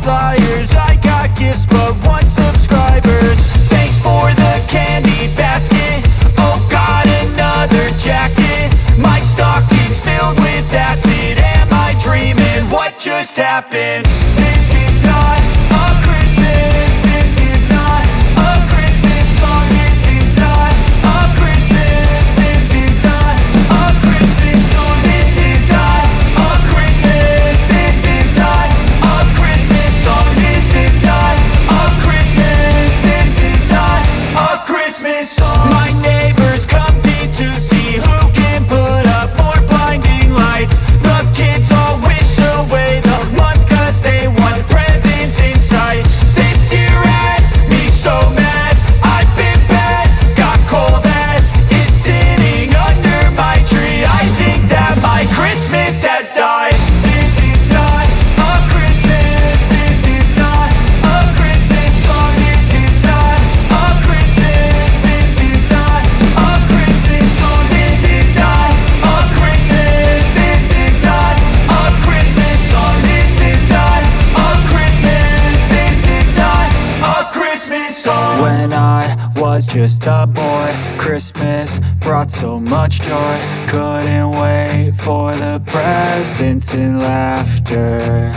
liars. I got gifts but one subscribers. Thanks for the candy basket. Oh, got another jacket. My stocking's filled with acid. Am I dreaming? What just happened? This is not a Christmas. This is not a Christmas song. This is not a Christmas. This is not a Christmas song. This is not a Christmas. This is not a Christmas song. This is not a Christmas. This is not a Christmas song. My neighbors compete to see who can put up more blinding lights. The kids all wish away the month 'cause they want presents in sight. This year had me so mad. I've been bad, got coal that is sitting under my tree. I think that my Christmas has died. This is not a Christmas. This is not a Christmas song. This is not a Christmas. This is not a Christmas song. This is not a Christmas. This is not a Christmas song. This is not a Christmas. This is not a Christmas song. When I was just a boy, Christmas brought so much joy. Couldn't wait for the presents and laughter.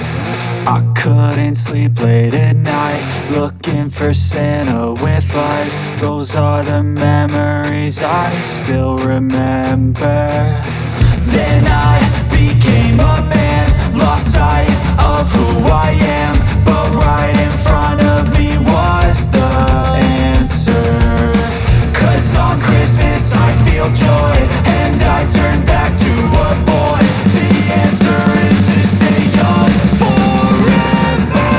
I couldn't sleep late at night, looking for Santa with lights. Those are the memories I still remember. Then I became a man, lost sight of who I am. But right in front of me was the answer. 'Cause on Christmas I feel joy, and I turn back to a boy. The answer is to stay young forever.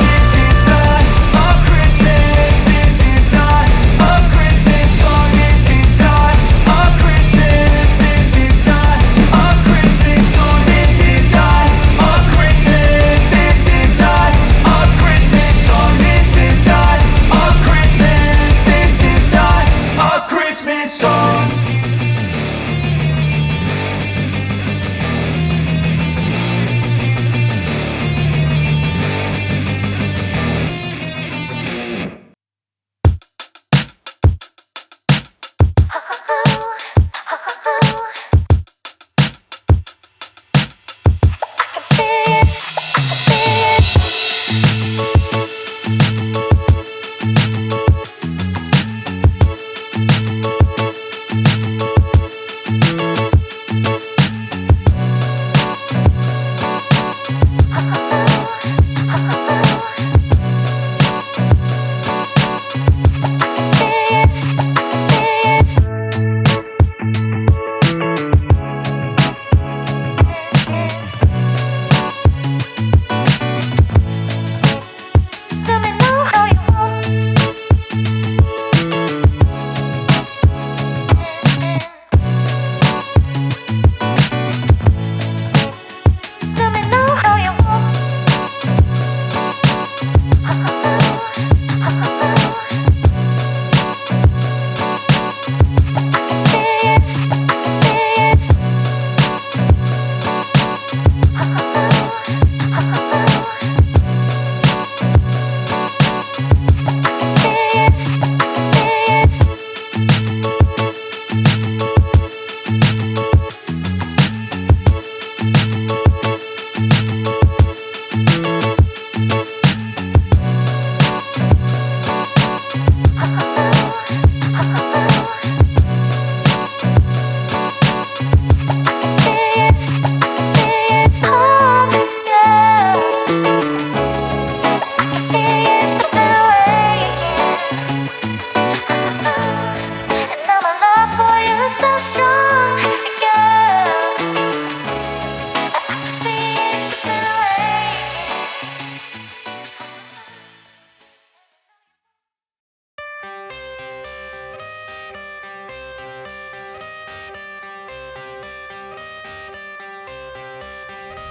This is not a Christmas. This is not a Christmas song. This is not a Christmas. This is not a Christmas song. This is not a Christmas. This is not a Christmas song. This is not a Christmas. This is not a Christmas song.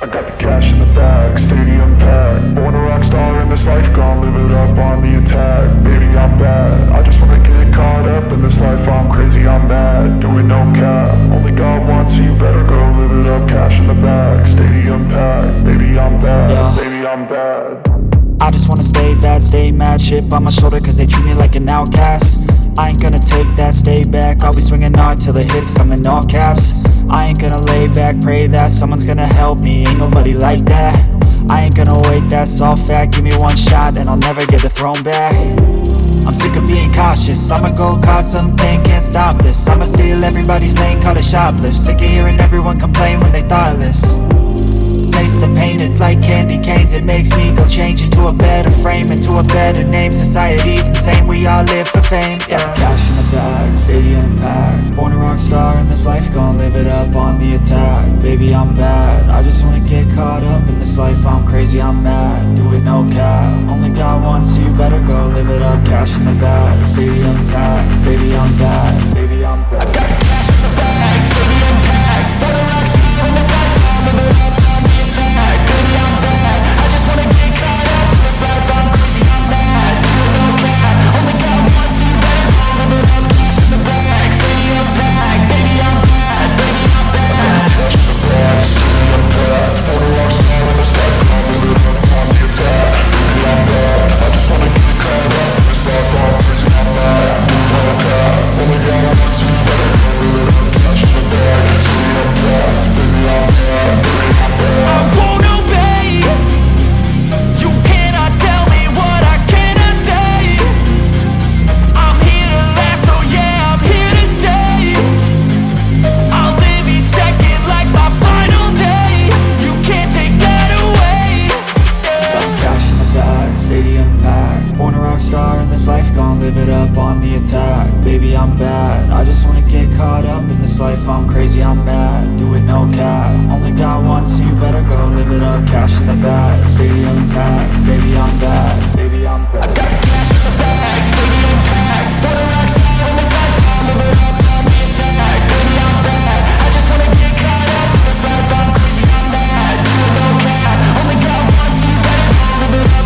I got the cash in the bag, stadium packed. Born a rock star in this life, gon' live it up on the attack. Baby, I'm bad, I just wanna get caught up in this life. I'm crazy, I'm mad, doing no cap. Only God wants you, better go live it up. Cash in the bag, stadium packed. Baby, I'm bad, baby, I'm bad. stay mad. Chip on my shoulder cause they treat me like an outcast. I ain't gonna take that, stay back. I'll be swinging hard till the hits come in all caps. I ain't gonna lay back, pray that someone's gonna help me. Ain't nobody like that. I ain't gonna wait, that's all fact. Give me one shot and I'll never get the throne back. I'm sick of being cautious, I'ma go cause something, can't stop this. I'ma steal everybody's lane, call it shoplift. Sick of hearing everyone complain when they thoughtless. Taste the pain, it's like candy canes. It makes me go change into a better frame, into a better name. Society's insane, we all live for fame, yeah. Cash in the bag, stadium packed. Born a rock star in this life, gon' live it up on the attack. Baby, I'm bad, I just wanna get caught up in this life. I'm crazy, I'm mad, do it no cap. Only got one, so you better go live it up. Cash in the bag, stadium packed. Baby, I'm bad, baby, I'm bad. I got the cash in the bag, stadium packed. Born a rock star in this life, gon' live it up. Baby, I'm bad, I just wanna get caught up in this life. I'm crazy, I'm mad, do it no cap. Only got one, so you better go live it up. Cash in the bag, stadium packed. Baby, I'm bad, baby, I'm bad. Cash in the bag, stadium packed. Born a rock star in this life, gon' live it up on the attack. Baby, I'm bad, I just wanna get caught up in this life. I'm crazy, I'm mad, do it no cap. Only got one, so you better go live it up. Cash in the bag, stadium packed. Baby, I'm bad, baby, I'm bad. I won't obey. You cannot tell me what I cannot say. I'm here to last, so yeah, I'm here to stay. I'll live each second like my final day. You can't take that away, yeah. Got cash in the bag, stadium packed. Born a rock star in this life, gon' live it up on the attack. Baby, I'm bad, I just wanna get caught up in this life. I'm crazy, I'm mad, do it no cap. Only got one, so you better go live it up. Cash in the bag, stadium packed. Baby, I'm bad,